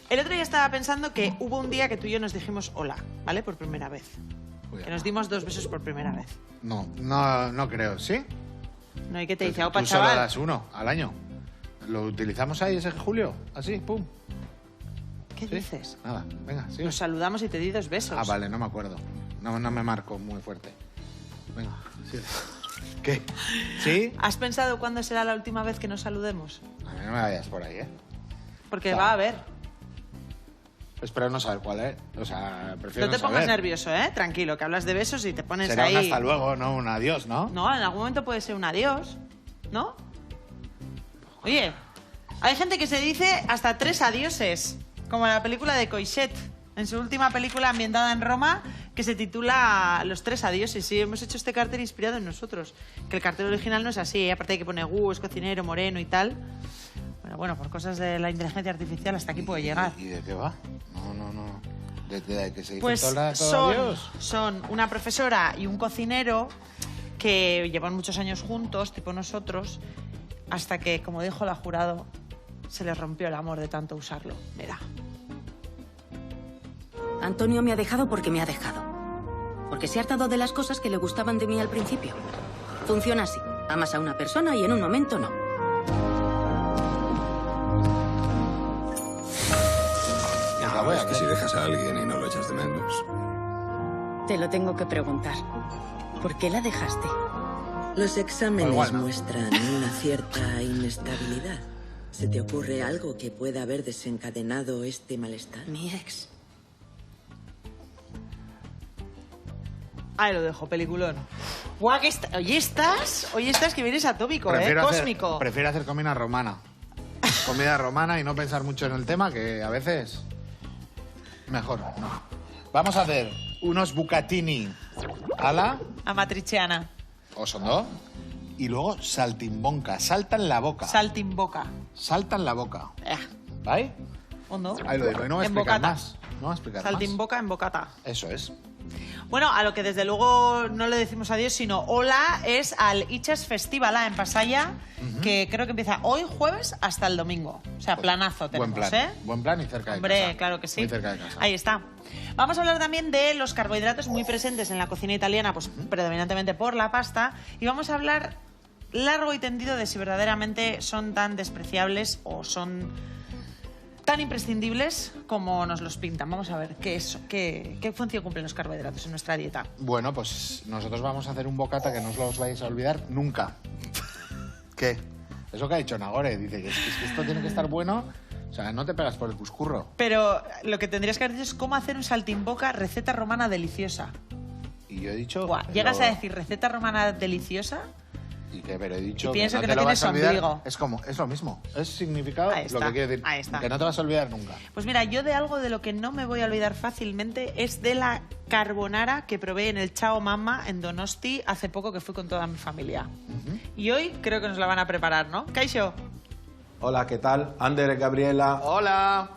El otro día estaba pensando que hubo un día que tú y yo nos dijimos hola, ¿vale? Por primera vez. Que nos dimos 2 besos por primera vez. No creo, ¿sí? No, ¿y qué te dice? Opa, Tú chaval. solo das uno al año. ¿Lo utilizamos ahí ese julio? Así, pum. ¿Qué dices? Nada, venga, sí. Nos saludamos y te di 2 besos. Ah, vale, no me acuerdo. No me marco muy fuerte. Venga, sí. ¿Qué? ¿Sí? ¿Has pensado cuándo será la última vez que nos saludemos? A mí no me vayas por ahí, ¿eh? Porque va a haber. Espero no saber cuál es. O sea, prefiero No te no pongas saber. nervioso, ¿eh? Tranquilo, que hablas de besos y te pones Será ahí... un hasta luego, no un adiós, ¿no? No, en algún momento puede ser un adiós, ¿no? Oye, hay gente que se dice hasta 3 adioses, como en la película de Coixet, en su última película ambientada en Roma, que se titula Los 3 adioses. Sí, hemos hecho este cartel inspirado en nosotros, que el cartel original no es así, ¿eh? Aparte de que pone es cocinero, moreno y tal. Bueno, por cosas de la inteligencia artificial hasta aquí puede llegar. ¿Y de qué va? No. ¿De que se dice Pues todo el rato adiós? son una profesora y un cocinero que llevan muchos años juntos, tipo nosotros, hasta que, como dijo la jurado, se les rompió el amor de tanto usarlo. Mira. Antonio me ha dejado porque me ha dejado. Porque se ha hartado de las cosas que le gustaban de mí al principio. Funciona así. Amas a una persona y en un momento no. Es que si dejas a alguien y no lo echas de menos. Te lo tengo que preguntar. ¿Por qué la dejaste? Los exámenes muestran una cierta inestabilidad. ¿Se te ocurre algo que pueda haber desencadenado este malestar? Mi ex. Ahí lo dejo, peliculón. Guau, que hoy estás que vienes atómico, cósmico. Prefiero hacer comida romana. Comida romana y no pensar mucho en el tema, que a veces... Mejor, no. Vamos a hacer unos bucatini a la... Amatriciana. O son dos. Y luego saltimbonca. Salta en la boca. Saltimboca. Salta en la boca. ¿Vale? ¿Hondo? Ahí lo digo. Y no voy a explicar más. No voy a explicar más. Saltimboca en bocata. Eso es. Bueno, a lo que desde luego no le decimos adiós, sino hola, es al Itxas Festivala en Pasaya, que creo que empieza hoy jueves hasta el domingo. O sea, planazo tenemos, Buen plan. ¿eh? Buen plan y cerca de casa. Hombre, claro que sí. Muy cerca de casa. Ahí está. Vamos a hablar también de los carbohidratos muy presentes en la cocina italiana, pues predominantemente por la pasta, y vamos a hablar largo y tendido de si verdaderamente son tan despreciables o son tan imprescindibles como nos los pintan. Vamos a ver qué función cumplen los carbohidratos en nuestra dieta. Bueno, pues nosotros vamos a hacer un bocata que no os lo vais a olvidar nunca. ¿Qué? Eso que ha dicho Nagore. Dice que esto tiene que estar bueno. O sea, no te pegas por el cuscurro. Pero lo que tendrías que haber dicho es cómo hacer un saltimboca receta romana deliciosa. Y yo he dicho... Buah, ¿llegas a decir receta romana deliciosa? ¿Y qué? Pero he dicho y pienso que no no te lo vas tienes a olvidar. ombligo. Es lo mismo. Es significado Ahí está, lo que quiere decir. ahí está. Que no te vas a olvidar nunca. Pues mira, yo de algo de lo que no me voy a olvidar fácilmente es de la carbonara que probé en el Chao Mamma en Donosti hace poco, que fui con toda mi familia. Y hoy creo que nos la van a preparar, ¿no? Kaixo. Hola, ¿qué tal? Ander, Gabriela. Hola.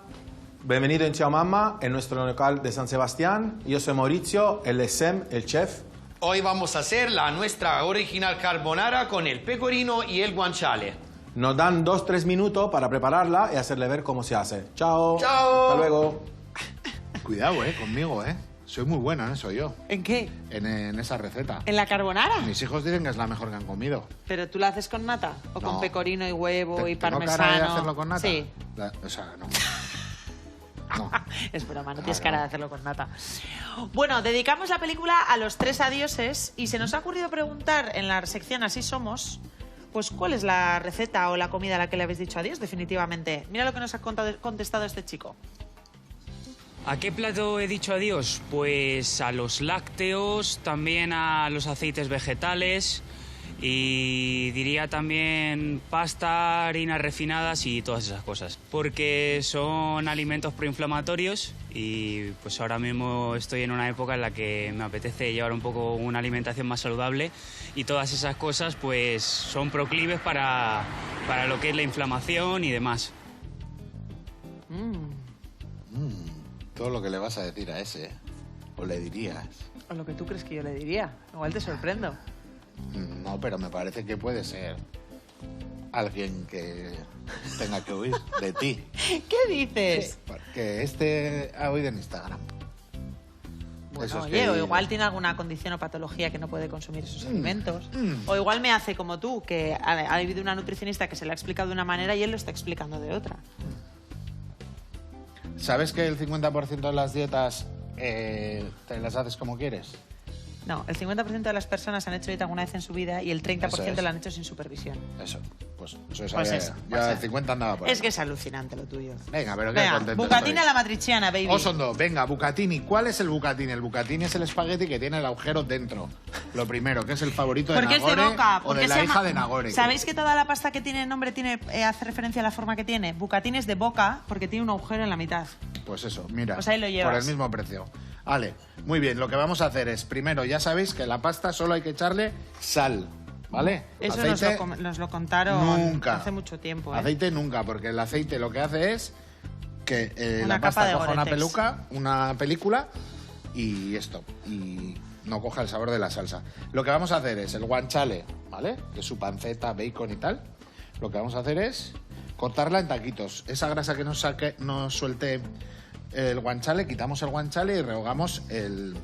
Bienvenido en Ciao Mamma, en nuestro local de San Sebastián. Yo soy Maurizio, el SEM, el chef. Hoy vamos a hacer nuestra original carbonara con el pecorino y el guanciale. Nos dan 2-3 minutos para prepararla y hacerle ver cómo se hace. ¡Chao! ¡Chao! Hasta luego. Cuidado, conmigo, Soy muy bueno en eso yo. ¿En qué? En esa receta. ¿En la carbonara? Mis hijos dicen que es la mejor que han comido. ¿Pero tú la haces con nata? ¿O No. con pecorino y huevo y ¿Tengo parmesano? cara de hacerlo con nata? Sí. O sea, no. No. Es broma, no tienes cara de hacerlo con nata. Bueno, dedicamos la película a los 3 adioses y se nos ha ocurrido preguntar en la sección Así Somos, pues cuál es la receta o la comida a la que le habéis dicho adiós definitivamente. Mira lo que nos ha contestado este chico. ¿A qué plato he dicho adiós? Pues a los lácteos, también a los aceites vegetales y diría también pasta, harinas refinadas y todas esas cosas. Porque son alimentos proinflamatorios y pues ahora mismo estoy en una época en la que me apetece llevar un poco una alimentación más saludable y todas esas cosas pues son proclives para lo que es la inflamación y demás. Todo lo que le vas a decir a ese, o le dirías. O lo que tú crees que yo le diría. Igual te sorprendo. No, pero me parece que puede ser alguien que tenga que huir de ti. ¿Qué dices? Sí. que este ha oído en Instagram. Bueno, Eso es oye, que- o igual tiene alguna condición o patología que no puede consumir esos alimentos. O igual me hace como tú, que ha habido una nutricionista que se le ha explicado de una manera y él lo está explicando de otra. ¿Sabes que el 50% de las dietas te las haces como quieres? No, el 50% de las personas han hecho dieta alguna vez en su vida y el 30% Eso es. lo han hecho sin supervisión. Eso, pues eso Pues sabía eso, yo. pues Ya el eso. 50 andaba por ahí. Es que es alucinante lo tuyo. Venga, pero qué Venga, contento bucatini estoy. a la matriciana, baby. Osondo, venga, bucatini. ¿Cuál es el bucatini? El bucatini es el espagueti que tiene el agujero dentro. Lo primero, que es el favorito de Porque es Nagore de boca. o Porque de se la llama- hija de Nagore. ¿Sabéis que toda la pasta que tiene nombre hace referencia a la forma que tiene? Bucatini es de boca porque tiene un agujero en la mitad. Pues eso, mira. Pues ahí lo llevas. Por el mismo precio. Vale, muy bien. Lo que vamos a hacer es, primero, ya sabéis que la pasta solo hay que echarle sal, ¿vale? Eso Aceite, nos lo contaron nunca. hace mucho tiempo. ¿eh? Aceite nunca, porque el aceite lo que hace es que Una la capa pasta de coja Gore-Tex. una película y esto. Y no coja el sabor de la salsa. Lo que vamos a hacer es el guanciale, ¿vale? Que es su panceta, bacon y tal. Lo que vamos a hacer es cortarla en taquitos. Esa grasa que nos suelte el guanciale, quitamos el guanciale y rehogamos el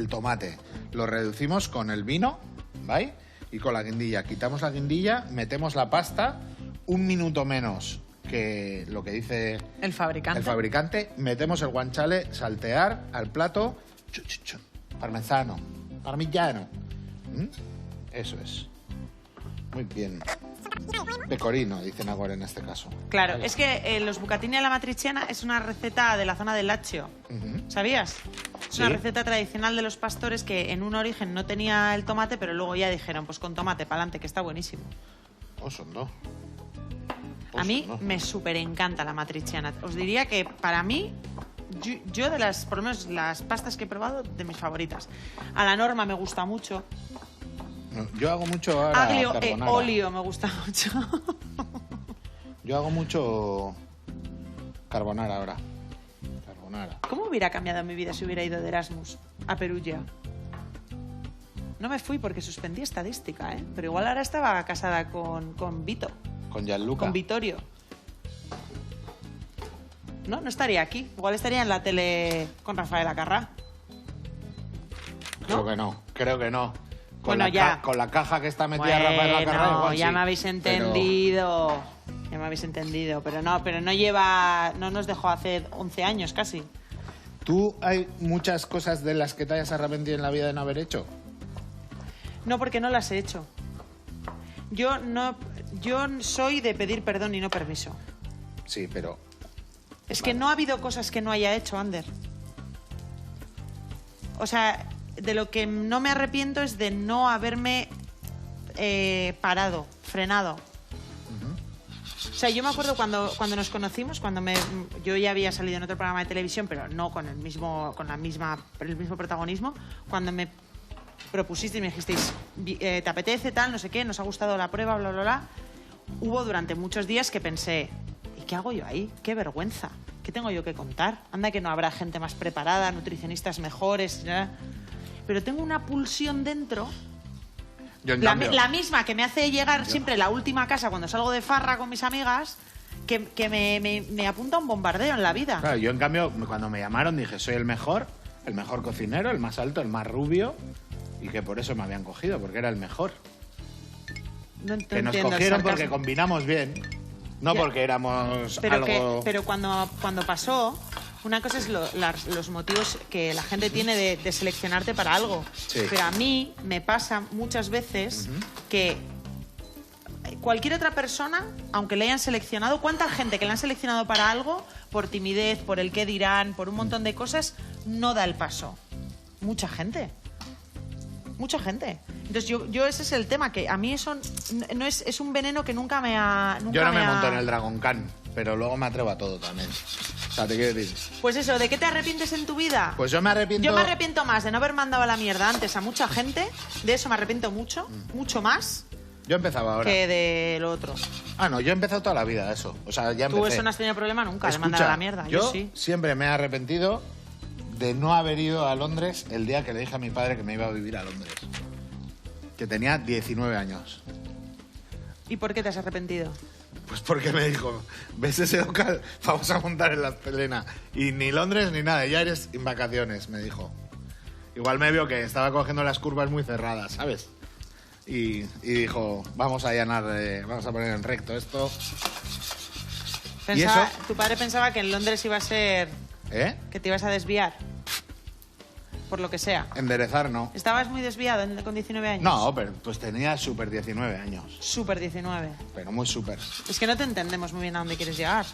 tomate. Lo reducimos con el vino, ¿vale? Y con la guindilla. Quitamos la guindilla, metemos la pasta, un minuto menos que lo que dice El fabricante. metemos el guanciale, saltear al plato, parmesano, parmigiano. Eso es. Muy bien. Pecorino, dice Nagore en este caso. Claro, es que los bucatini a la matriciana es una receta de la zona del Lazio. ¿Sabías? Es Sí. una receta tradicional de los pastores que en un origen no tenía el tomate, pero luego ya dijeron, pues con tomate, pa'lante, que está buenísimo. Osondo. A mí me súper encanta la matriciana. Os diría que para mí, yo de las, por lo menos las pastas que he probado, de mis favoritas. A la norma me gusta mucho. Yo hago mucho ahora Aglio e carbonara. olio me gusta mucho. Yo hago mucho carbonara ahora. Carbonara. ¿Cómo hubiera cambiado mi vida si hubiera ido de Erasmus a Perugia? No me fui porque suspendí estadística, ¿eh? Pero igual ahora estaba casada con Vito, Con Gianluca. con Vittorio. No estaría aquí. Igual estaría en la tele con Rafael Acarrá. Creo que no. Creo que no. Con Bueno, la ya. con la caja que está metida Rafael Lacarra, Bueno, igual ya sí. me habéis entendido. Ya me habéis entendido. Pero no lleva... No nos dejó hace 11 años casi. ¿Tú hay muchas cosas de las que te hayas arrepentido en la vida de no haber hecho? No, porque no las he hecho. Yo soy de pedir perdón y no permiso. Sí, pero... Es que no ha habido cosas que no haya hecho, Ander. O sea, de lo que no me arrepiento es de no haberme parado, frenado. O sea, yo me acuerdo cuando nos conocimos, yo ya había salido en otro programa de televisión, pero no con el mismo protagonismo, cuando me propusisteis y me dijisteis, ¿te apetece tal, no sé qué, nos ha gustado la prueba, bla, bla, bla? Hubo durante muchos días que pensé, ¿y qué hago yo ahí? ¡Qué vergüenza! ¿Qué tengo yo que contar? Anda que no habrá gente más preparada, nutricionistas mejores, ¿ya? Pero tengo una pulsión dentro, Yo, en la cambio, misma que me hace llegar siempre la última casa cuando salgo de farra con mis amigas, que me apunta a un bombardeo en la vida. claro, yo en cambio, cuando me llamaron dije, soy el mejor cocinero, el más alto, el más rubio, y que por eso me habían cogido, porque era el mejor. No Que nos entiendo el cogieron porque sarcasmo. combinamos bien, no Ya. porque éramos Pero, algo... pero cuando pasó, una cosa es los motivos que la gente tiene de seleccionarte para algo. Sí. Pero a mí me pasa muchas veces que cualquier otra persona, aunque le hayan seleccionado, ¿cuánta gente que le han seleccionado para algo, por timidez, por el qué dirán, por un montón de cosas, no da el paso? Mucha gente. Mucha gente. Entonces yo ese es el tema, que a mí eso no es un veneno que nunca me ha... Yo no me monto en el Dragon Khan, pero luego me atrevo a todo también. O sea, te quiero decir... Pues eso, ¿de qué te arrepientes en tu vida? Pues yo me arrepiento... Yo me arrepiento más de no haber mandado a la mierda antes a mucha gente, de eso me arrepiento mucho, mucho más, Yo empezaba ahora. que de lo otro. Ah, no, yo he empezado toda la vida eso. O sea, ya empecé. Tú eso no has tenido problema nunca, de Escucha, mandar a la mierda. Yo sí. siempre me he arrepentido de no haber ido a Londres el día que le dije a mi padre que me iba a vivir a Londres. Que tenía 19 años. ¿Y por qué te has arrepentido? Pues porque me dijo, ¿ves ese local? Vamos a montar en la Estelena. Y ni Londres ni nada, ya eres en vacaciones, me dijo. Igual me vio que estaba cogiendo las curvas muy cerradas, ¿sabes? Y dijo, vamos a allanar, vamos a poner en recto esto. Pensaba, ¿Y eso? tu padre pensaba que en Londres iba a ser... ¿Eh? Que te ibas a desviar. Por lo que sea. Enderezar no. ¿Estabas muy desviado con 19 años? No, pero pues tenía súper 19 años. Súper 19. Pero muy súper. Es que no te entendemos muy bien a dónde quieres llegar.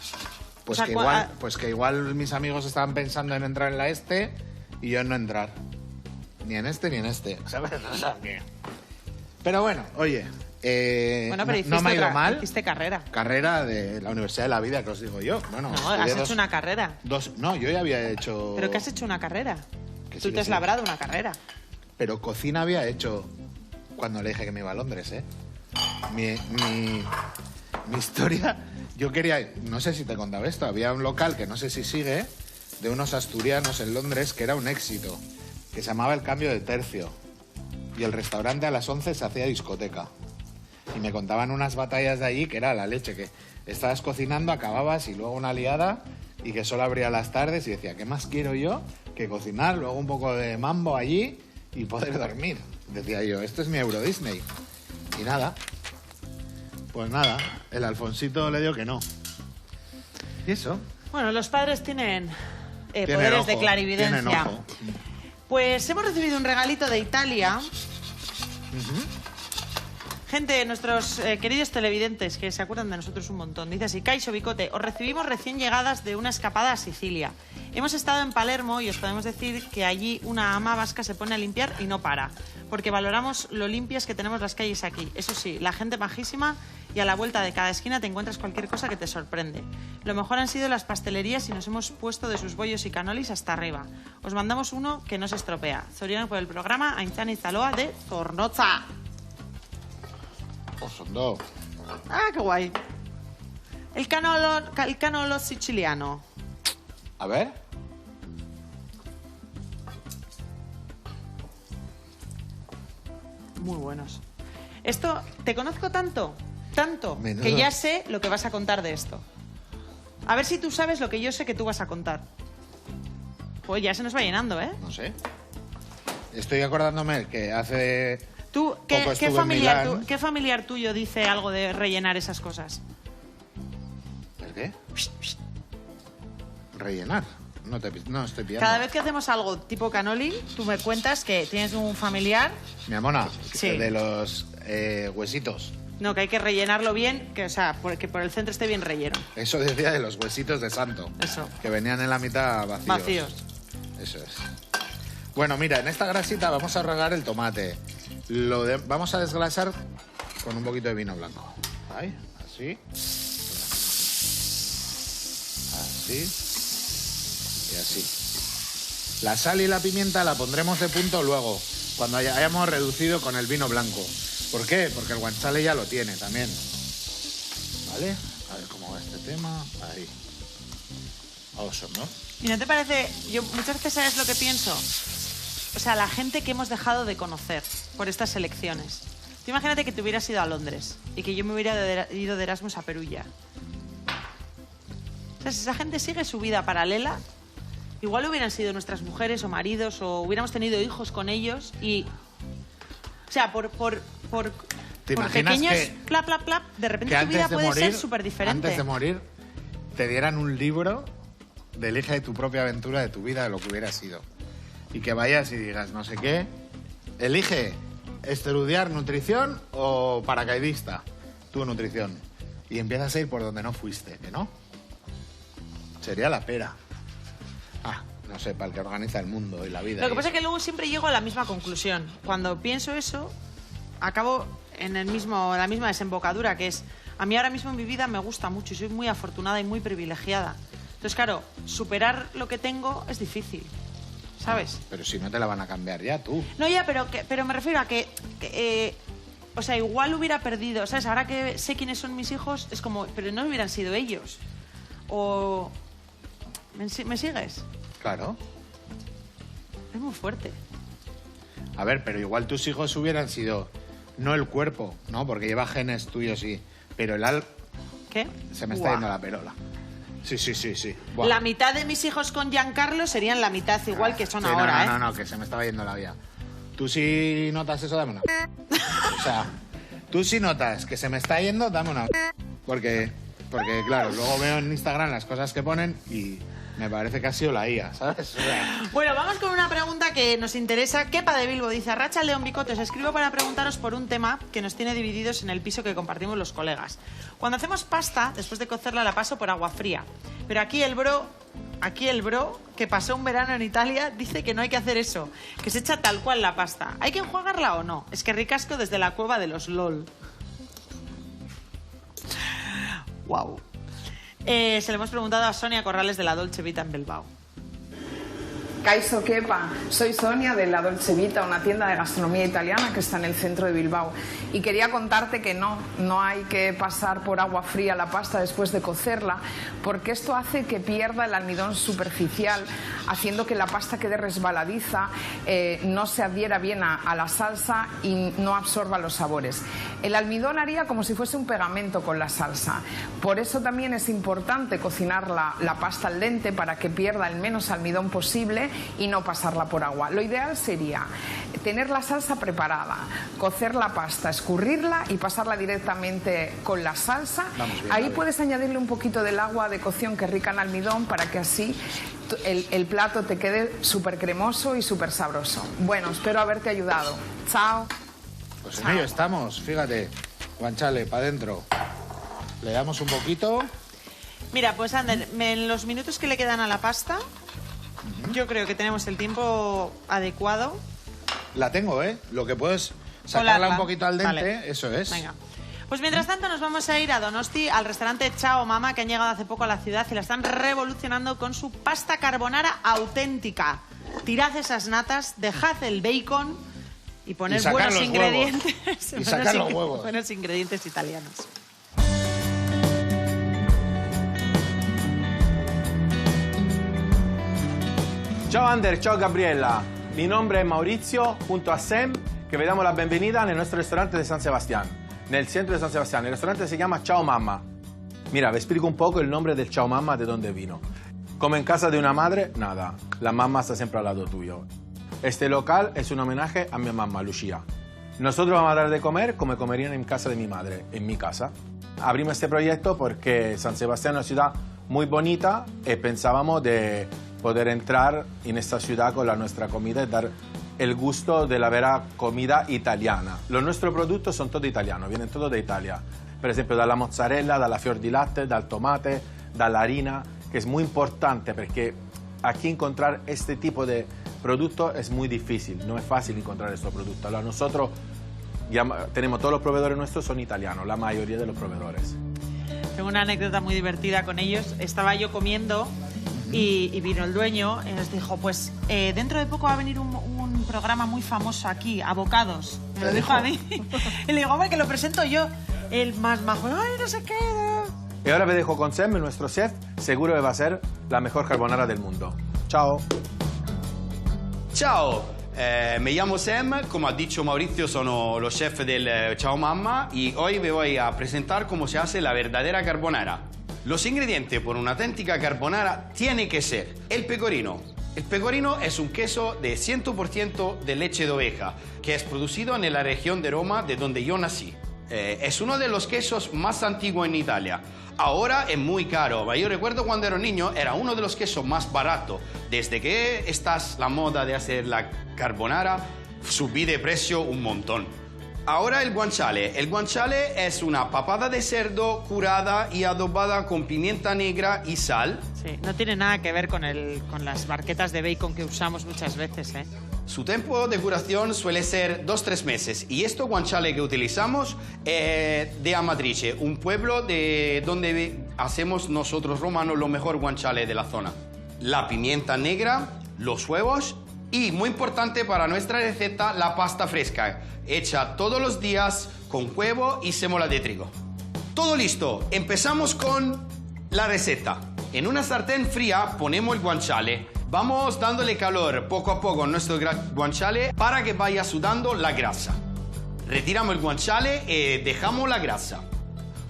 Pues, O sea, que igual mis amigos estaban pensando en entrar en la este y yo en no entrar. Ni en este ni en este, ¿sabes? O sea, que... Pero bueno, oye, bueno, pero no me ha ido mal. Hiciste carrera. Carrera de la Universidad de la Vida, que os digo yo. Bueno, No, has hecho una carrera. No, yo ya había hecho... ¿Pero qué has hecho una carrera? Que Tú sí, te has sí. labrado una carrera. Pero cocina había hecho cuando le dije que me iba a Londres, ¿eh? Mi historia... Yo quería... No sé si te he contado esto. Había un local que no sé si sigue, de unos asturianos en Londres, que era un éxito, que se llamaba El Cambio de Tercio. Y el restaurante a las 11 se hacía discoteca. Y me contaban unas batallas de allí que era la leche, que estabas cocinando, acababas y luego una liada y que solo abría las tardes y decía, ¿qué más quiero yo que cocinar? Luego un poco de mambo allí y poder dormir. Decía yo, esto es mi Euro Disney. Y nada, pues nada, el Alfonsito le dio que no. ¿Y eso? Bueno, los padres tienen Tienen poderes ojo, de clarividencia. tienen ojo. Pues hemos recibido un regalito de Italia. Gente, nuestros queridos televidentes que se acuerdan de nosotros un montón. Dice así, Caixo Bicote, os recibimos recién llegadas de una escapada a Sicilia. Hemos estado en Palermo y os podemos decir que allí una ama vasca se pone a limpiar y no para, porque valoramos lo limpias que tenemos las calles aquí. Eso sí, la gente majísima y a la vuelta de cada esquina te encuentras cualquier cosa que te sorprende. Lo mejor han sido las pastelerías y nos hemos puesto de sus bollos y canolis hasta arriba. Os mandamos uno que no se estropea. Zorionak por el programa, Aintzana Izaloa de Zornotza. Osondo. Ah, qué guay. El canolo siciliano. A ver. Muy buenos. Esto, te conozco tanto, Menudo. que ya sé lo que vas a contar de esto. A ver si tú sabes lo que yo sé que tú vas a contar. Pues ya se nos va llenando, ¿eh? No sé. Estoy acordándome que hace... ¿Tú, poco qué estuve en familiar, Milán. qué familiar tuyo dice algo de rellenar esas cosas? ¿El qué? Rellenar. No estoy pillando. Cada vez que hacemos algo tipo canoli, tú me cuentas que tienes un familiar, Mi amona, Sí. de los huesitos. no, que hay que rellenarlo bien, que, o sea, que por el centro esté bien relleno. Eso decía de los huesitos de santo. Eso. Que venían en la mitad vacíos. Vacíos. Eso es. Bueno, mira, en esta grasita vamos a regar el tomate. Vamos a desglasar con un poquito de vino blanco. Ahí, así. Así. Y así. La sal y la pimienta la pondremos de punto luego, cuando hayamos reducido con el vino blanco. ¿Por qué? Porque el guanciale ya lo tiene también. ¿Vale? A ver cómo va este tema. Ahí. Awesome, ¿no? ¿Y no te parece? Yo muchas veces, ¿sabes lo que pienso? O sea, la gente que hemos dejado de conocer por estas elecciones. Tú imagínate que te hubieras ido a Londres y que yo me hubiera ido de Erasmus a Perugia. O sea, si esa gente sigue su vida paralela, igual hubieran sido nuestras mujeres o maridos o hubiéramos tenido hijos con ellos y... O sea, por ¿Te imaginas pequeños que- plap, plap, plap, de repente Que tu vida antes de puede morir, ser súper diferente. antes de morir, te dieran un libro de elige tu propia aventura de tu vida, de lo que hubiera sido. Y que vayas y digas, no sé qué, elige estudiar nutrición o paracaidista, tu nutrición. Y empiezas a ir por donde no fuiste, ¿que no? Sería la pera. Ah, no sé, para el que organiza el mundo y la vida. Lo que y pasa es eso. que luego siempre llego a la misma conclusión. Cuando pienso eso, acabo en la misma desembocadura, que es, a mí ahora mismo en mi vida me gusta mucho y soy muy afortunada y muy privilegiada. Entonces, claro, superar lo que tengo es difícil, ¿sabes? Pero si no te la van a cambiar ya, tú. No, ya, pero me refiero a que o sea, igual hubiera perdido, ¿sabes? Ahora que sé quiénes son mis hijos, es como, pero no hubieran sido ellos. O... ¿Me sigues? Claro. Es muy fuerte. A ver, pero igual tus hijos hubieran sido, no el cuerpo, ¿no? Porque lleva genes tuyos, sí, pero el alma. ¿Qué? Se me está yendo la perola. Sí. Buah. La mitad de mis hijos con Giancarlo serían la mitad igual que son Sí, ahora, no, que se me estaba yendo la vida. Tú si notas eso, dame una. O sea, tú si notas que se me está yendo, dame una. Porque claro, luego veo en Instagram las cosas que ponen y me parece que ha sido la IA, ¿sabes? O sea, Bueno, vamos con una pregunta que nos interesa. Kepa de Bilbo dice: Racha León Bicote, os escribo para preguntaros por un tema que nos tiene divididos en el piso que compartimos los colegas. Cuando hacemos pasta, después de cocerla la paso por agua fría. Pero aquí el bro, que pasó un verano en Italia, dice que no hay que hacer eso, que se echa tal cual la pasta. ¿Hay que enjuagarla o no? Es que ricasco desde la cueva de los LOL. Wow. Se lo hemos preguntado a Sonia Corrales de la Dolce Vita en Bilbao. Kaixo Kepa, soy Sonia de la Dolce Vita, una tienda de gastronomía italiana que está en el centro de Bilbao. Y quería contarte que no hay que pasar por agua fría la pasta después de cocerla, porque esto hace que pierda el almidón superficial, haciendo que la pasta quede resbaladiza, no se adhiera bien a la salsa y no absorba los sabores. El almidón haría como si fuese un pegamento con la salsa. Por eso también es importante cocinar la pasta al dente para que pierda el menos almidón posible y no pasarla por agua. Lo ideal sería tener la salsa preparada, cocer la pasta, escurrirla y pasarla directamente con la salsa. Ahí puedes añadirle un poquito del agua de cocción que es rica en almidón para que así el plato te quede súper cremoso y súper sabroso. Bueno, espero haberte ayudado. Chao. pues en ello estamos, fíjate. Guanciale, para adentro. Le damos un poquito. Mira, pues Ander, en los minutos que le quedan a la pasta, yo creo que tenemos el tiempo adecuado. La tengo, ¿eh? Lo que puedo es sacarla Colarla. un poquito al dente, Vale. eso es. Venga. Pues mientras tanto nos vamos a ir a Donosti, al restaurante Chao Mama, que han llegado hace poco a la ciudad y la están revolucionando con su pasta carbonara auténtica. Tirad esas natas, dejad el bacon y poned Y sacar buenos los ingredientes. huevos. Y sacar los huevos. Buenos ingredientes italianos. Ciao Ander, ciao Gabriela. Mi nombre es Maurizio, junto a Sam, que le damos la bienvenida en nuestro restaurante de San Sebastián, en el centro de San Sebastián. El restaurante se llama Ciao Mamma. Mira, vi explico un poco el nombre del Ciao Mamma, de dónde vino. Como en casa de una madre, nada. La mamá está siempre al lado tuyo. Este local es un homenaje a mi mamá, Lucía. Nosotros vamos a dar de comer como comerían en casa de mi madre, en mi casa. Abrimos este proyecto porque San Sebastián es una ciudad muy bonita y pensábamos de poder entrar en esta ciudad con la nuestra comida y dar el gusto de la vera comida italiana. Los nuestros productos son todos italianos, vienen todos de Italia. Per esempio dalla mozzarella, dalla fior di latte, dal tomate, dalla harina, que es muy importante porque aquí encontrar este tipo de producto es muy difícil, no es fácil encontrar estos productos. Ahora nosotros tenemos todos los proveedores nuestros son italianos, la mayoría de los proveedores. Tengo una anécdota muy divertida con ellos. Estaba yo comiendo y vino el dueño y nos dijo, pues dentro de poco va a venir un programa muy famoso aquí, Abocados. Me lo dijo a mí. Y le digo, hombre, que lo presento yo. El más majo, ay, no sé qué. Y ahora me dejo con Sam, nuestro chef, seguro que va a ser la mejor carbonara del mundo. Ciao. Ciao, me llamo Sam, como ha dicho Mauricio, sono lo chef del Ciao Mamma y hoy me voy a presentar cómo se hace la verdadera carbonara. Los ingredientes por una auténtica carbonara tienen que ser el pecorino. El pecorino es un queso de 100% de leche de oveja, que es producido en la región de Roma, de donde yo nací. Es uno de los quesos más antiguos en Italia. Ahora es muy caro, pero yo recuerdo cuando era niño, era uno de los quesos más baratos. Desde que está la moda de hacer la carbonara, subí de precio un montón. Ahora el guanciale. El guanciale es una papada de cerdo curada y adobada con pimienta negra y sal. Sí, no tiene nada que ver con las barquetas de bacon que usamos muchas veces, ¿eh? Su tiempo de curación suele ser 2-3 meses y esto guanciale que utilizamos es de Amatrice, un pueblo de donde hacemos nosotros romanos lo mejor guanciale de la zona. La pimienta negra, los huevos y, muy importante para nuestra receta, la pasta fresca, hecha todos los días con huevo y sémola de trigo. Todo listo, empezamos con la receta. En una sartén fría ponemos el guanciale. Vamos dándole calor poco a poco a nuestro guanciale para que vaya sudando la grasa. Retiramos el guanciale y dejamos la grasa.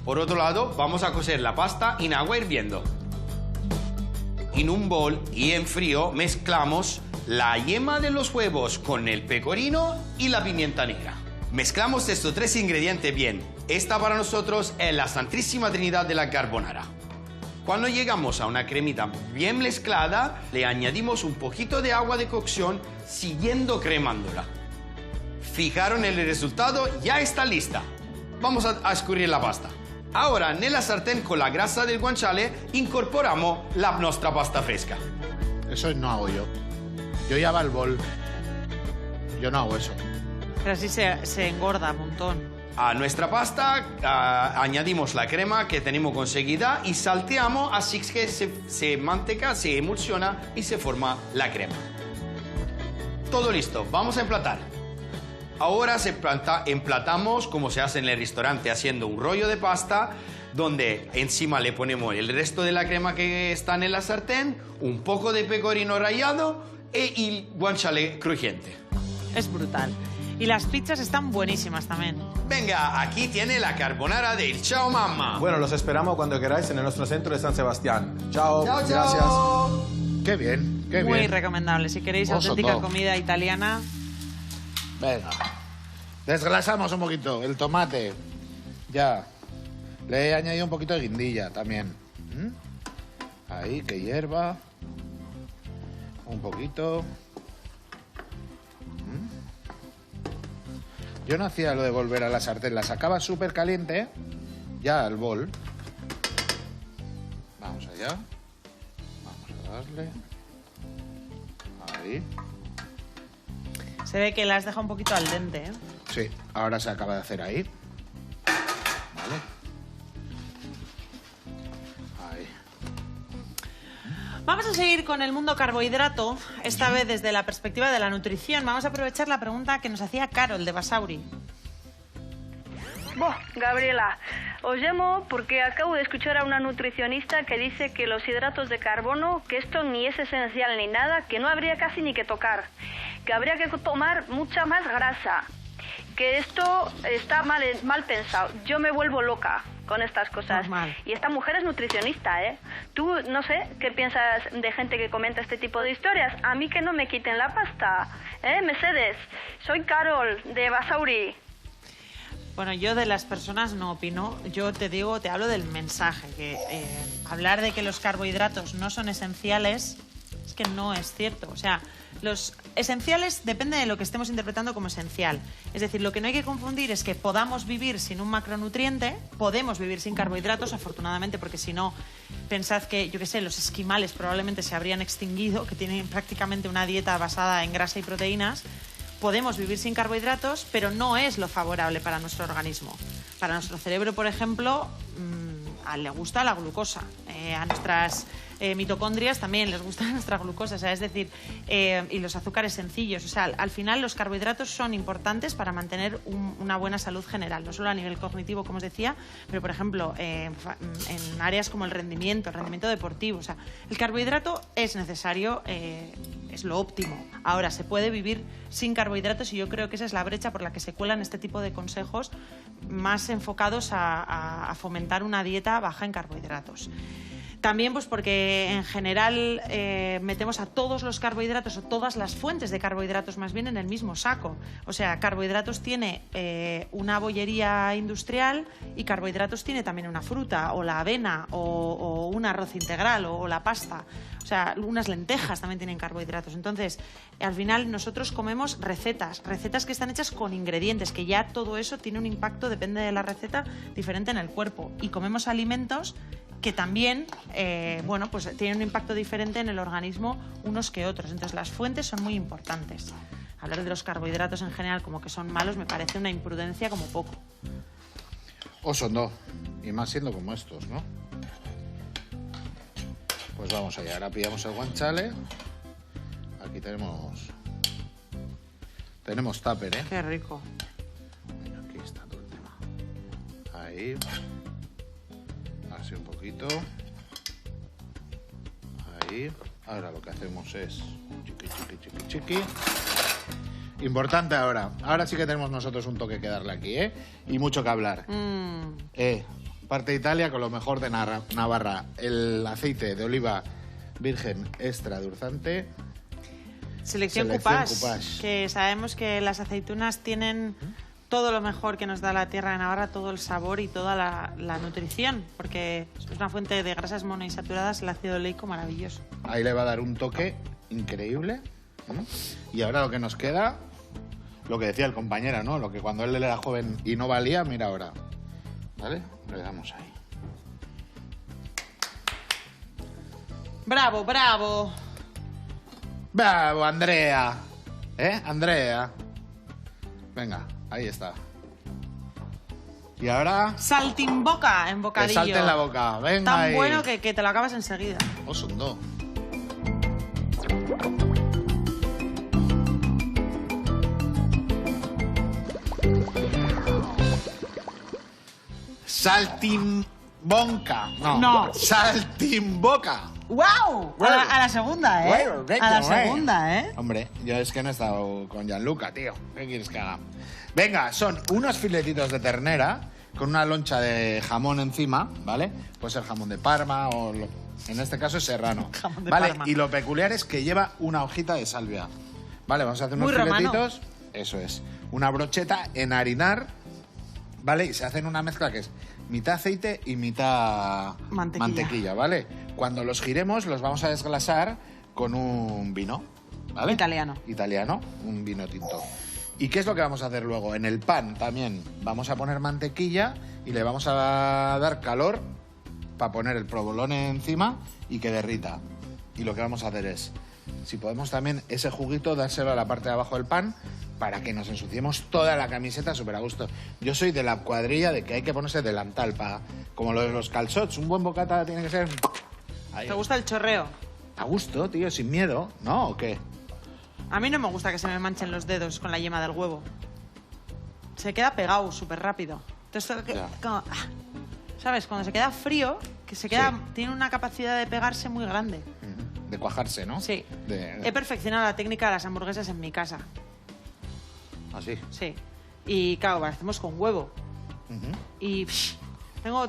Por otro lado, vamos a cocer la pasta en agua hirviendo. En un bol y en frío mezclamos la yema de los huevos con el pecorino y la pimienta negra. Mezclamos estos tres ingredientes bien. Esta para nosotros es la Santísima Trinidad de la carbonara. Cuando llegamos a una cremita bien mezclada, le añadimos un poquito de agua de cocción, siguiendo cremándola. ¿Fijaron el resultado? Ya está lista. Vamos a escurrir la pasta. Ahora, en la sartén con la grasa del guanciale, incorporamos la nuestra pasta fresca. Eso no hago yo. Yo ya va al bol. Yo no hago eso. Pero así se engorda un montón. A nuestra pasta añadimos la crema que tenemos conseguida y salteamos así que se manteca, se emulsiona y se forma la crema. Todo listo, vamos a emplatar. Ahora emplatamos como se hace en el restaurante, haciendo un rollo de pasta donde encima le ponemos el resto de la crema que está en la sartén, un poco de pecorino rallado y el guanciale crujiente. Es brutal. Y las pizzas están buenísimas también. Venga, aquí tiene la carbonara del Ciao Mamma. Bueno, los esperamos cuando queráis en nuestro centro de San Sebastián. Chao, chao, gracias. Chao. Qué bien, qué bien. Muy recomendable. Si queréis auténtica comida italiana. Venga, desglasamos un poquito el tomate. Ya. Le he añadido un poquito de guindilla también. Ahí, que hierva. Un poquito. Yo no hacía lo de volver a la sartén. La sacaba súper caliente, ya al bol. Vamos allá. Vamos a darle. Ahí. Se ve que la has dejado un poquito al dente, ¿eh? Sí, ahora se acaba de hacer ahí. Vale. Ahí. Vamos a seguir con el mundo carbohidrato, esta vez desde la perspectiva de la nutrición. Vamos a aprovechar la pregunta que nos hacía Carol, de Basauri. Gabriela, os llamo porque acabo de escuchar a una nutricionista que dice que los hidratos de carbono, que esto ni es esencial ni nada, que no habría casi ni que tocar, que habría que tomar mucha más grasa, que esto está mal pensado. Yo me vuelvo loca con estas cosas. Normal. Y esta mujer es nutricionista, ¿eh? Tú, no sé, ¿qué piensas de gente que comenta este tipo de historias? A mí que no me quiten la pasta, ¿eh? Mercedes, soy Carol, de Basauri. Bueno, yo de las personas no opino. Yo te hablo del mensaje, que hablar de que los carbohidratos no son esenciales es que no es cierto. O sea, los esenciales depende de lo que estemos interpretando como esencial. Es decir, lo que no hay que confundir es que podamos vivir sin un macronutriente, podemos vivir sin carbohidratos, afortunadamente, porque si no, pensad que, yo qué sé, los esquimales probablemente se habrían extinguido, que tienen prácticamente una dieta basada en grasa y proteínas. Podemos vivir sin carbohidratos, pero no es lo favorable para nuestro organismo. Para nuestro cerebro, por ejemplo, le gusta la glucosa. A nuestras mitocondrias también les gusta nuestra glucosa. O sea, es decir, y los azúcares sencillos. O sea, al final los carbohidratos son importantes para mantener una buena salud general. No solo a nivel cognitivo, como os decía, pero, por ejemplo, en áreas como el rendimiento deportivo. O sea, el carbohidrato es necesario, es lo óptimo. Ahora, se puede vivir sin carbohidratos y yo creo que esa es la brecha por la que se cuelan este tipo de consejos más enfocados a fomentar una dieta baja en carbohidratos. También pues porque en general metemos a todos los carbohidratos o todas las fuentes de carbohidratos más bien en el mismo saco. O sea, carbohidratos tiene una bollería industrial y carbohidratos tiene también una fruta o la avena o un arroz integral o la pasta. O sea, unas lentejas también tienen carbohidratos. Entonces, al final nosotros comemos recetas que están hechas con ingredientes, que ya todo eso tiene un impacto, depende de la receta, diferente en el cuerpo. Y comemos alimentos que también, pues tienen un impacto diferente en el organismo unos que otros. Entonces, las fuentes son muy importantes. Hablar de los carbohidratos en general como que son malos me parece una imprudencia como poco. O son no, y más siendo como estos, ¿no? Pues vamos allá, ahora pillamos el guanciale. Aquí tenemos tupper, ¿eh? Qué rico. Mira, aquí está todo el tema. Ahí. Así un poquito. Ahí. Ahora lo que hacemos es chiqui. Importante ahora. Ahora sí que tenemos nosotros un toque que darle aquí, ¿eh? Y mucho que hablar. Parte de Italia con lo mejor de Navarra. El aceite de oliva virgen extra dulzante. Selección Coupage, que sabemos que las aceitunas tienen todo lo mejor que nos da la tierra de Navarra, todo el sabor y toda la nutrición, porque es una fuente de grasas monoinsaturadas, el ácido oleico maravilloso. Ahí le va a dar un toque increíble. Y ahora lo que nos queda, lo que decía el compañero, ¿no? Lo que cuando él era joven y no valía, mira ahora. ¿Vale? Le damos ahí. ¡Bravo, bravo! ¡Bravo, Andrea! Andrea. Venga, ahí está. Y ahora... Saltimboca en bocadillo. Que salte en la boca. Venga. Tan ahí. bueno que te lo acabas enseguida. Osundo. Saltimbonca. No. Saltimboca. ¡Wow! A la segunda, ¿eh? A la segunda, ¿eh? Hombre, yo es que no he estado con Gianluca, tío. ¿Qué quieres que haga? Venga, son unos filetitos de ternera con una loncha de jamón encima, ¿vale? Puede ser jamón de Parma o... en este caso es serrano. Jamón de ¿Vale? Parma. Y lo peculiar es que lleva una hojita de salvia. Vale, vamos a hacer unos Muy romano. filetitos. Eso es. Una brocheta en harinar, ¿vale? Y se hacen una mezcla que es mitad aceite y mitad mantequilla, ¿vale? Cuando los giremos los vamos a desglasar con un vino, ¿vale? Italiano, un vino tinto. ¿Y qué es lo que vamos a hacer luego? En el pan también vamos a poner mantequilla y le vamos a dar calor para poner el provolone encima y que derrita. Y lo que vamos a hacer es, si podemos también ese juguito dárselo a la parte de abajo del pan para que nos ensuciemos toda la camiseta súper a gusto. Yo soy de la cuadrilla de que hay que ponerse delantal, como lo de los calzots. Un buen bocata tiene que ser... ahí. ¿Te gusta el chorreo? A gusto, tío, sin miedo, ¿no? ¿O qué? A mí no me gusta que se me manchen los dedos con la yema del huevo. Se queda pegado súper rápido. Entonces, ¿sabes? Cuando se queda frío, que se queda, tiene una capacidad de pegarse muy grande. De cuajarse, ¿no? Sí. He perfeccionado la técnica de las hamburguesas en mi casa. ¿Así? Sí. Y claro, lo hacemos con huevo. Y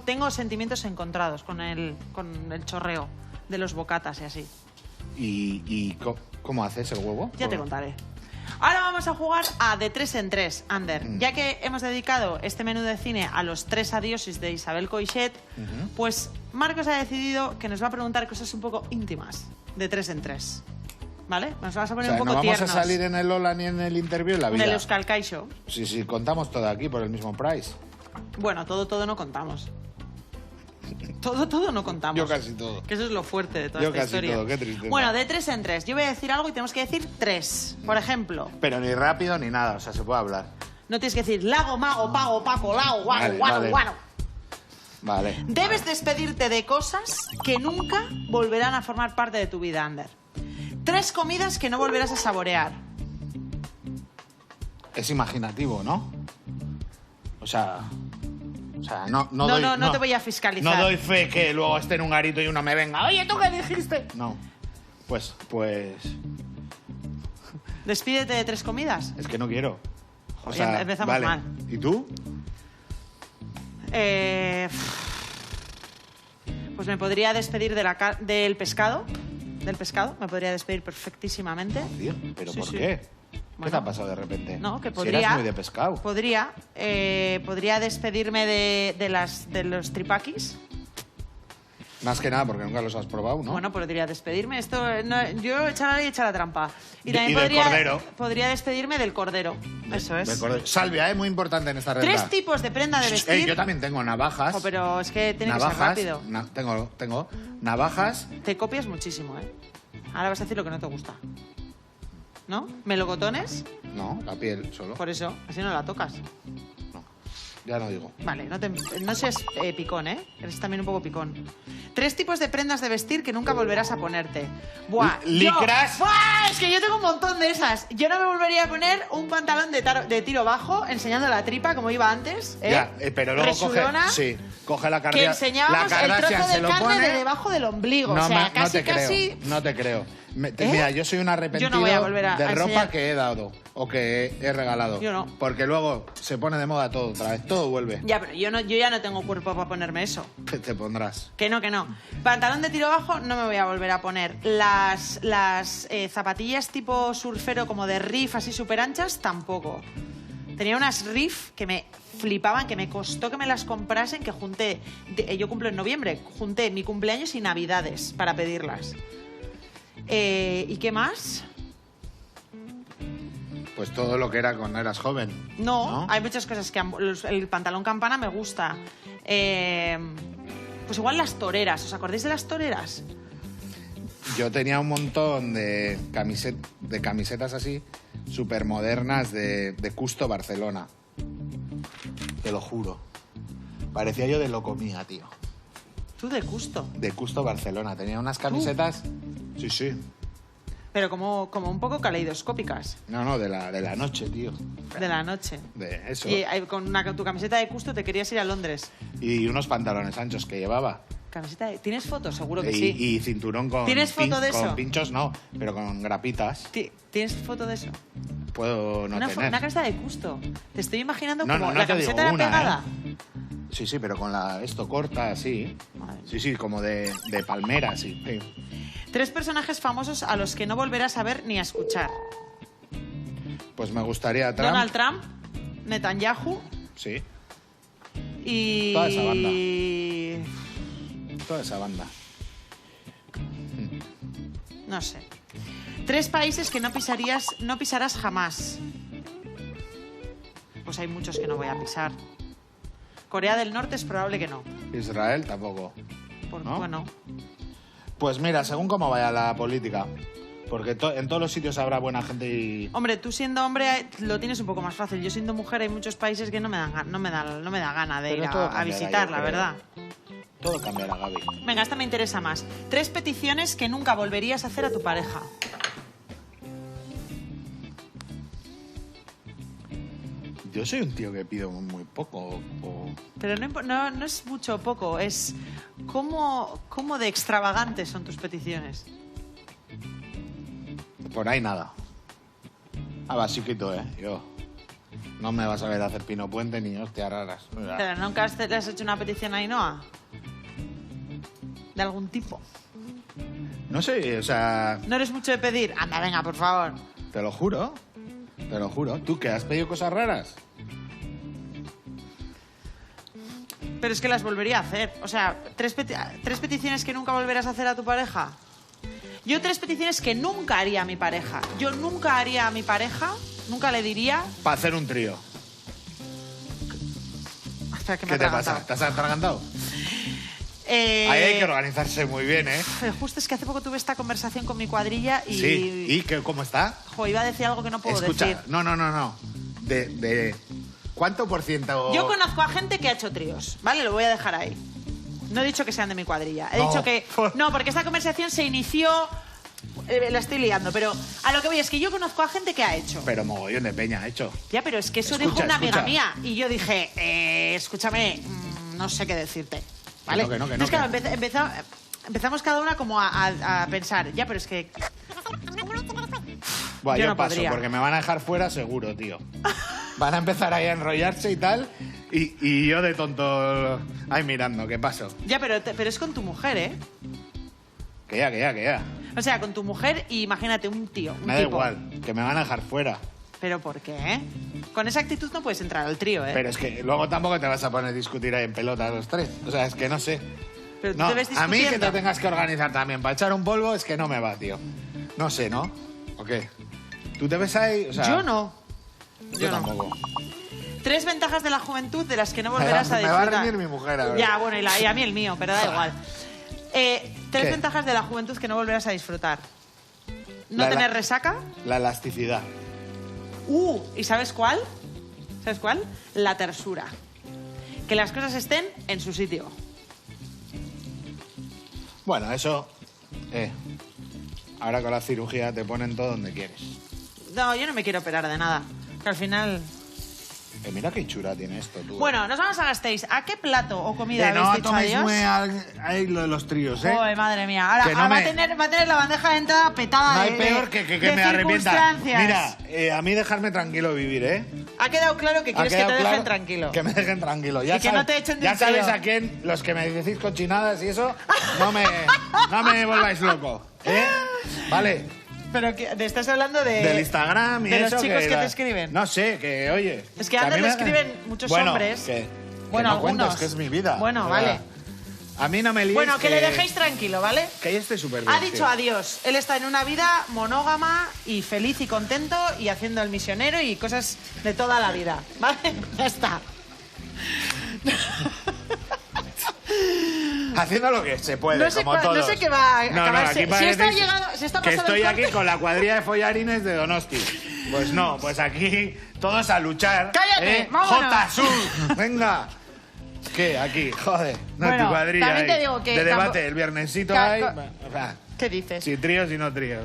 tengo sentimientos encontrados con el chorreo de los bocatas y así. ¿Y cómo haces el huevo? Ya te contaré. Ahora vamos a jugar a de 3 en 3, Ander. Ya que hemos dedicado este menú de cine a los 3 adioses de Isabel Coixet, pues Marcos ha decidido que nos va a preguntar cosas un poco íntimas de 3 en 3. ¿Vale? Nos vamos a poner un poco no tiernos. vamos a salir en el Lola ni en el interview en la vida. Del Euskal Kaixo. Sí, contamos todo aquí por el mismo price. Bueno, todo no contamos. Todo no contamos. Yo casi todo. Que eso es lo fuerte de toda esta historia. Yo casi todo, qué tristeza. Bueno, de 3 en 3. Yo voy a decir algo y tenemos que decir 3. Por ejemplo. Pero ni rápido ni nada, o sea, se puede hablar. No tienes que decir lago, mago, pago, paco, lao, guano, Vale. guano. Vale. Debes despedirte de cosas que nunca volverán a formar parte de tu vida, Ander. 3 comidas que no volverás a saborear. Es imaginativo, ¿no? O sea, no te voy a fiscalizar. No doy fe que luego esté en un garito y uno me venga. Oye, ¿tú qué dijiste? No. Pues... Despídete de 3 comidas. Es que no quiero. O Oye, sea, empezamos vale. mal. ¿Y tú? Pues me podría despedir del pescado. Del pescado, me podría despedir perfectísimamente. Tío, ¿pero Sí, por sí. qué? ¿Qué te ha pasado de repente? No, que Si podría... eras muy de pescado. Podría despedirme de los tripakis. Más que nada porque nunca los has probado, ¿no? Bueno, podría despedirme. Yo echar la trampa. Y también del cordero. podría despedirme del cordero. Eso es. De cordero. Salvia, muy importante en esta renta. 3 tipos de prenda de vestir. Yo también tengo navajas. Ojo, pero es que tiene que ser rápido. Tengo navajas. Te copias muchísimo, ¿eh? Ahora vas a decir lo que no te gusta. ¿No? ¿Melocotones? No, la piel solo. Por eso, así no la tocas. Ya no digo. Vale, no seas picón, ¿eh? Eres también un poco picón. 3 tipos de prendas de vestir que nunca volverás a ponerte. Buah, licras. ¡Buah! Es que yo tengo un montón de esas. Yo no me volvería a poner un pantalón de tiro bajo enseñando la tripa como iba antes. Ya, pero luego Resulona, coge la que Kardashian. enseñábamos La el trozo Kardashian se de lo carne pone. de debajo del ombligo. No, o sea, no casi, te creo. casi... No te creo. Mira, yo soy un arrepentido Yo no voy a volver a de ropa enseñar. que he dado o que he regalado. Yo no. Porque luego se pone de moda todo otra vez. todo vuelve. Ya, pero yo ya no tengo cuerpo para ponerme eso. Te pondrás. Que no. Pantalón de tiro bajo no me voy a volver a poner. Las zapatillas tipo surfero como de riff así súper anchas, tampoco. Tenía unas riff que me flipaban, que me costó que me las comprasen, que junté... yo cumplo en noviembre, junté mi cumpleaños y navidades para pedirlas. ¿Y qué más? Pues todo lo que era cuando eras joven. No, hay muchas cosas que... El pantalón campana me gusta. Pues igual las toreras. ¿Os acordáis de las toreras? Yo tenía un montón de camisetas así, súper modernas de Custo Barcelona. Te lo juro. Parecía yo de Locomía, tío. ¿Tú de Custo? De Custo Barcelona. Tenía unas camisetas... Sí. Pero como un poco caleidoscópicas. No, de la noche, tío. De la noche. De eso. Y con tu camiseta de Custo te querías ir a Londres. Y unos pantalones anchos que llevaba. ¿Tienes fotos? Seguro que sí. Y cinturón con... ¿Tienes foto de eso? Con pinchos no, pero con grapitas. ¿Tienes foto de eso? Puedo no tener. Una camiseta de Custo. Te estoy imaginando como no la te camiseta digo de pegada. Sí, pero con esto corta, así. Sí, como de palmera, sí. 3 personajes famosos a los que no volverás a ver ni a escuchar. Pues me gustaría Trump. Donald Trump, Netanyahu. Sí. Y... Toda esa banda. No sé. 3 países que no pisarás jamás. Pues hay muchos que no voy a pisar. Corea del Norte es probable que no. Israel tampoco. ¿No? Bueno. Pues mira, según cómo vaya la política. Porque en todos los sitios habrá buena gente y... Hombre, tú siendo hombre lo tienes un poco más fácil. Yo siendo mujer hay muchos países que no me da gana de ir a visitar, la verdad. Todo cambiará, Gaby. Venga, esta me interesa más. 3 peticiones que nunca volverías a hacer a tu pareja. Yo soy un tío que pido muy poco. Pero no es mucho o poco, es cómo de extravagantes son tus peticiones. Por ahí nada. Basiquito, yo. No me vas a ver hacer pino puente ni hostias raras. Pero nunca le has hecho una petición a Ainhoa. De algún tipo. No sé, o sea... ¿No eres mucho de pedir? Anda, venga, por favor. Te lo juro. ¿Tú qué? ¿Has pedido cosas raras? Pero es que las volvería a hacer. O sea, tres peticiones que nunca volverás a hacer a tu pareja. Yo 3 peticiones que nunca haría a mi pareja. Yo nunca haría a mi pareja, nunca le diría... Para hacer un trío. Espera, ¿Qué te pasa? ¿Te has atragantado? Ahí hay que organizarse muy bien, ¿eh? Justo es que hace poco tuve esta conversación con mi cuadrilla y... Sí, ¿y cómo está? Iba a decir algo que no puedo decir. Escucha, no. De ¿cuánto por ciento...? Yo conozco a gente que ha hecho tríos, ¿vale? Lo voy a dejar ahí. No he dicho que sean de mi cuadrilla. He dicho que... No, porque esta conversación se inició... la estoy liando, pero a lo que voy es que yo conozco a gente que ha hecho. Pero mogollón de peña ha hecho. Ya, pero es que eso dijo una amiga mía. Y yo dije, escúchame, no sé qué decirte. ¿Vale? Que no. Entonces, claro, empezamos cada una como a pensar, ya, pero es que... Buah, yo no paso, podría. porque me van a dejar fuera seguro, tío. Van a empezar ahí a enrollarse y tal, y yo de tonto ahí mirando, ¿qué paso? Ya, pero es con tu mujer, ¿eh? Que ya. O sea, con tu mujer y imagínate un tío, un Me da tipo. igual, que me van a dejar fuera. ¿Pero por qué? Con esa actitud no puedes entrar al trío, ¿eh? Pero es que luego tampoco te vas a poner a discutir ahí en pelota los 3. O sea, es que no sé. Pero tú No, te ves a mí que discutiendo. te tengas que organizar también para echar un polvo es que no me va, tío. No sé, ¿no? ¿O qué? ¿Tú te ves ahí? O sea, Yo no. Yo tampoco. 3 ventajas de la juventud de las que no volverás a Me disfrutar. va a reñir mi mujer ahora. Ya, bueno, y a mí el mío, pero da igual. 3 ¿Qué? ventajas de la juventud que no volverás a disfrutar. No La- tener resaca. La elasticidad. ¿Y sabes cuál? ¿Sabes cuál? La tersura. Que las cosas estén en su sitio. Bueno, eso... ahora con la cirugía te ponen todo donde quieres. No, yo no me quiero operar de nada. Que al final... Mira qué chura tiene esto, tú. Bueno, nos vamos a Gasteiz. ¿A qué plato o comida no habéis dicho adiós? ahí lo de los tríos, ¿eh? Joder, madre mía. Ahora, Que no va a tener la bandeja de entrada petada No hay de peor que de me arrepienta. circunstancias. Mira, a mí dejarme tranquilo vivir, ¿eh? Ha quedado claro que quieres que te dejen tranquilo. Que me dejen tranquilo. Y que no te echen de Ya un sabéis trío. a quién, los que me decís cochinadas y eso, no me volváis loco, ¿eh? Vale. Pero que te estás hablando del Instagram y de eso. los chicos que te escriben. No sé, que oye. Es que antes le escriben muchos hombres. Bueno, no algunos. cuentes, que es mi vida. Bueno, O sea, vale. A mí no me líes. Bueno, que le dejéis tranquilo, ¿vale? Que ya estoy súper bien. Ha dicho adiós. Él está en una vida monógama y feliz y contento y haciendo el misionero y cosas de toda la vida, ¿vale? Ya está. Haciendo lo que se puede, No sé como todos. no sé qué va a No, acabarse. aquí Si esto ha parece llegado, si esto ha que pasado estoy el aquí corte- con la cuadrilla de follarines de Donosti. Pues no, pues aquí todos a luchar. ¡Cállate! ¡Vámonos! ¡J-Sur! ¡Venga! ¿Qué? Aquí, joder. No, Bueno, tu cuadrilla también te ahí. digo que de debate, tampoco- el viernesito Ca- hay. co- O sea, ¿Qué dices? si tríos y no tríos.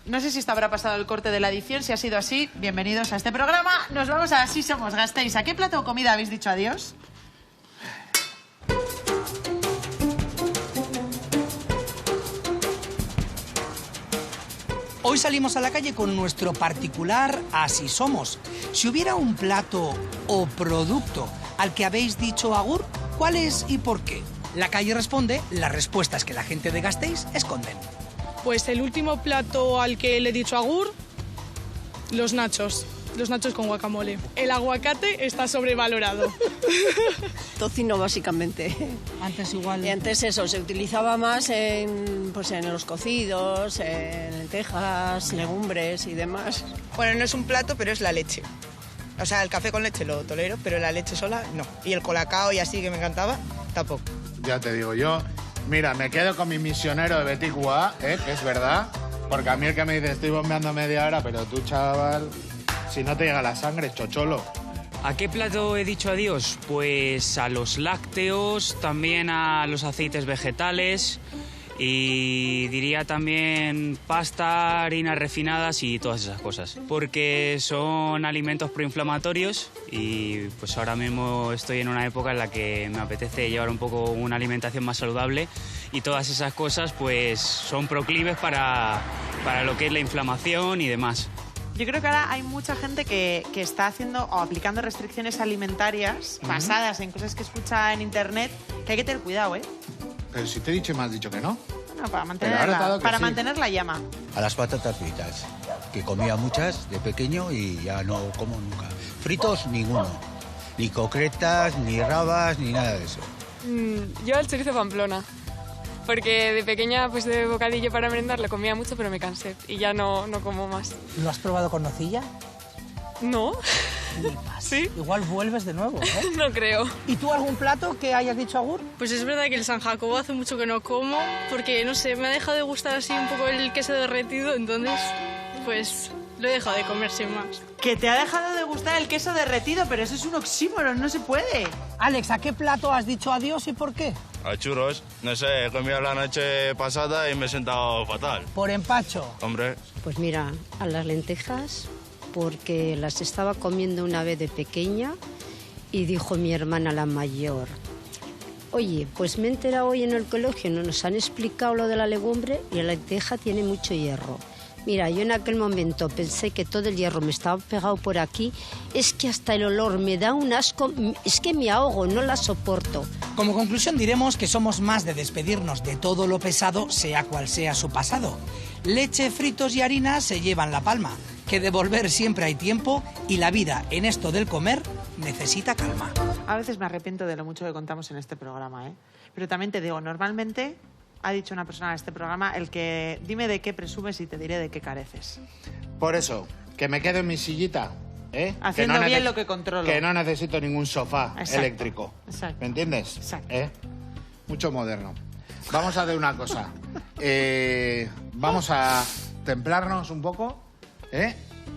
No sé si esto habrá pasado el corte de la edición. Si ha sido así, bienvenidos a este programa. Nos vamos a Así Somos Gasteiz. ¿A qué plato o comida habéis dicho adiós? Hoy salimos a la calle con nuestro particular Así Somos. Si hubiera un plato o producto al que habéis dicho agur, ¿cuál es y por qué? La calle responde las respuestas que la gente de Gasteiz esconden. Pues el último plato al que le he dicho agur, los nachos. Los nachos con guacamole. El aguacate está sobrevalorado. Tocino, básicamente. Antes igual. Y antes eso, se utilizaba más en los cocidos, en lentejas, legumbres y demás. Bueno, no es un plato, pero es la leche. O sea, el café con leche lo tolero, pero la leche sola no. Y el colacao y así que me encantaba, tampoco. Ya te digo yo. Mira, me quedo con mi misionero de Beticua, que es verdad. Porque a mí el que me dice estoy bombeando media hora, pero tú, chaval, si no te llega la sangre, chocholo. ¿A qué plato he dicho adiós? Pues a los lácteos, también a los aceites vegetales y diría también pasta, harinas refinadas y todas esas cosas. Porque son alimentos proinflamatorios y pues ahora mismo estoy en una época en la que me apetece llevar un poco una alimentación más saludable y todas esas cosas pues son proclives para lo que es la inflamación y demás. Yo creo que ahora hay mucha gente que está haciendo o aplicando restricciones alimentarias basadas en cosas que escucha en internet, que hay que tener cuidado, ¿eh? Pero si te he dicho y me has dicho que no. Bueno, para sí. mantener la llama. A las patatas fritas, que comía muchas de pequeño y ya no como nunca. Fritos, ninguno. Ni concretas, ni rabas, ni nada de eso. Yo al chorizo Pamplona. Porque de pequeña, pues de bocadillo para merendar, lo comía mucho, pero me cansé y ya no como más. ¿Lo has probado con nocilla? No. ¿Sí? Igual vuelves de nuevo, ¿eh? No creo. ¿Y tú algún plato que hayas dicho agur? Pues es verdad que el San Jacobo hace mucho que no como, porque, no sé, me ha dejado de gustar así un poco el queso derretido, entonces, pues, lo he dejado de comer sin más. Que te ha dejado de gustar el queso derretido, pero eso es un oxímoron, no se puede. Alex, ¿a qué plato has dicho adiós y por qué? A churros. No sé, he comido la noche pasada y me he sentado fatal. Por empacho. Hombre. Pues mira, a las lentejas, porque las estaba comiendo una vez de pequeña y dijo mi hermana la mayor, oye, pues me he enterado hoy en el colegio, nos han explicado lo de la legumbre y la lenteja tiene mucho hierro. Mira, yo en aquel momento pensé que todo el hierro me estaba pegado por aquí, es que hasta el olor me da un asco, es que me ahogo, no la soporto. Como conclusión diremos que somos más de despedirnos de todo lo pesado, sea cual sea su pasado. Leche, fritos y harina se llevan la palma, que de volver siempre hay tiempo y la vida en esto del comer necesita calma. A veces me arrepiento de lo mucho que contamos en este programa, ¿eh? Pero también te digo, normalmente ha dicho una persona en este programa el que dime de qué presumes y te diré de qué careces. Por eso, que me quedo en mi sillita, Haciendo que no bien lo que controlo. Que no necesito ningún sofá eléctrico. Exacto. ¿Me entiendes? Exacto. Mucho moderno. Vamos a hacer una cosa. Vamos a templarnos un poco,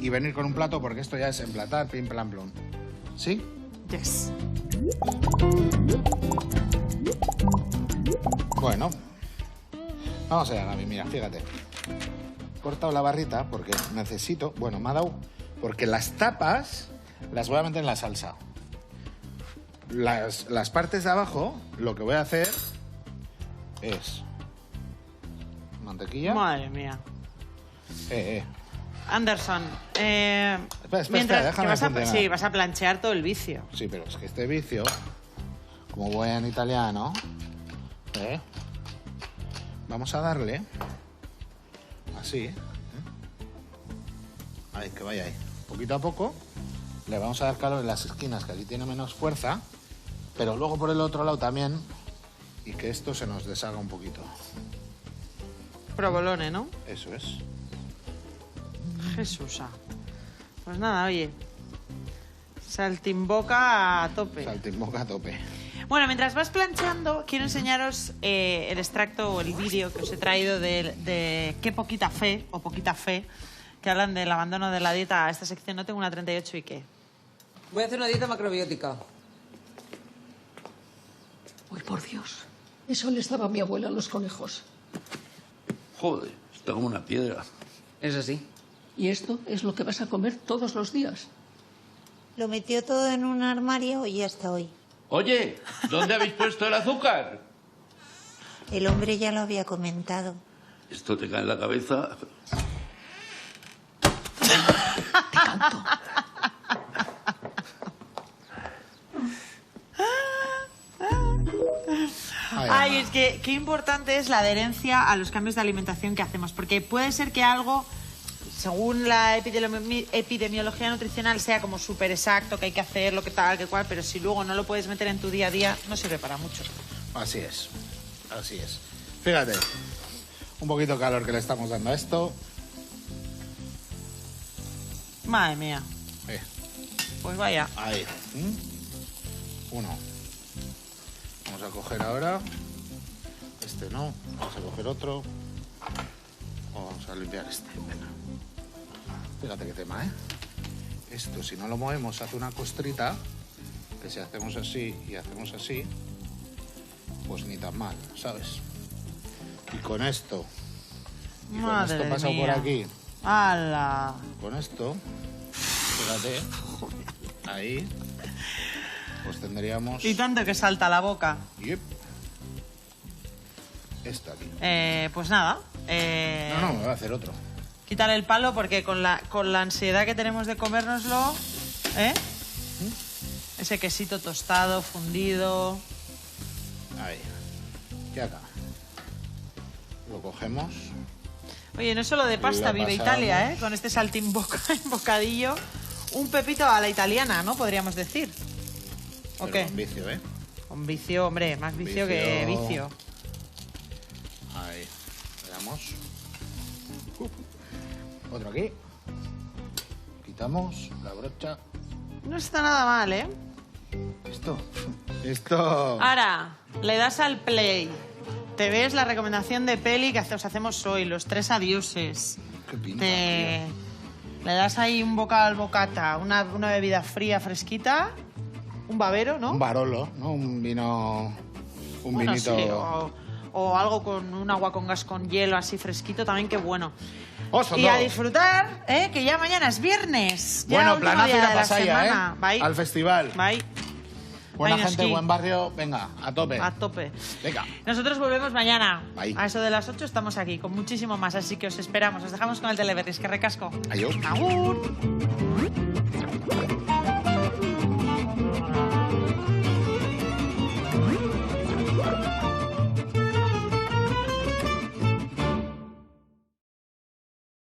y venir con un plato, porque esto ya es emplatar, pim, plan, plum. ¿Sí? Yes. Bueno. Vamos allá, Gaby, mira, fíjate. He cortado la barrita porque necesito... Bueno, me ha dado... Porque las tapas las voy a meter en la salsa. Las partes de abajo, lo que voy a hacer es mantequilla. Madre mía. Anderson, espera, déjame funcionar. Sí, vas a planchear todo el vicio. Sí, pero es que este vicio, como buen italiano, vamos a darle así, ahí, que vaya ahí. Poquito a poco le vamos a dar calor en las esquinas, que aquí tiene menos fuerza, pero luego por el otro lado también, y que esto se nos deshaga un poquito. Provolone, ¿no? Eso es. Jesús. Pues nada, oye. Saltimboca a tope. Saltimboca a tope. Bueno, mientras vas planchando, quiero enseñaros el extracto o el vídeo que os he traído de Qué poquita fe, o Poquita Fe, que hablan del abandono de la dieta. Esta sección no tengo una 38 y qué. Voy a hacer una dieta macrobiótica. Uy, por Dios. Eso les daba a mi abuela a los conejos. Joder, está como una piedra. Es así. ¿Y esto es lo que vas a comer todos los días? Lo metió todo en un armario y hasta hoy. Oye, ¿dónde habéis puesto el azúcar? El hombre ya lo había comentado. Esto te cae en la cabeza. Te canto. Ay, es que qué importante es la adherencia a los cambios de alimentación que hacemos, porque puede ser que algo, según la epidemiología nutricional, sea como súper exacto, que hay que hacer lo que tal, que cual, pero si luego no lo puedes meter en tu día a día, no sirve para mucho. Así es, así es. Fíjate, un poquito de calor que le estamos dando a esto. Madre mía. Pues vaya. Ahí. Uno. Vamos a coger ahora. Este no. Vamos a coger otro. Vamos a limpiar este. Venga. Fíjate qué tema, ¿eh? Esto, si no lo movemos, hace una costrita. Que si hacemos así y hacemos así, pues ni tan mal, ¿sabes? Y con esto. Y Madre con esto pasado mía. por aquí. ¡Hala! Con esto. Fíjate. Ahí. Pues tendríamos... Y tanto que salta la boca. Yep. Esto aquí. Pues nada. No, me voy a hacer otro. Quitar el palo porque con la ansiedad que tenemos de comérnoslo, ese quesito tostado, fundido. Ahí. Y acá. Lo cogemos. Oye, no solo de pasta, vive Italia, ¿eh? Con este saltimboca en bocadillo. Un pepito a la italiana, ¿no? Podríamos decir. ¿O Pero qué? con vicio, ¿eh? Con vicio, hombre, más vicio que vicio. Ahí. Veamos. Otro aquí. Quitamos la brocha. No está nada mal, ¿eh? Esto. Ahora, le das al play. Te ves la recomendación de peli que os hacemos hoy, los 3 adioses. Qué pinta, Le das ahí un bocado bocata, una bebida fría, fresquita, un babero, ¿no? Un barolo, ¿no? Un vino... Un Bueno, vinito... sí, o algo con un agua con gas con hielo así fresquito, también qué bueno. Y a disfrutar, que ya mañana es viernes. Ya Bueno, último planazo día ir a de la Pasaya, semana. Bye. Al festival. Bye. Buena Bye, gente, Noski. buen barrio. Venga, a tope. A tope. Venga. Nosotros volvemos mañana. Bye. A eso de las 8 estamos aquí, con muchísimo más, así que os esperamos. Os dejamos con el Teleberris, que recasco. Adiós. Agur.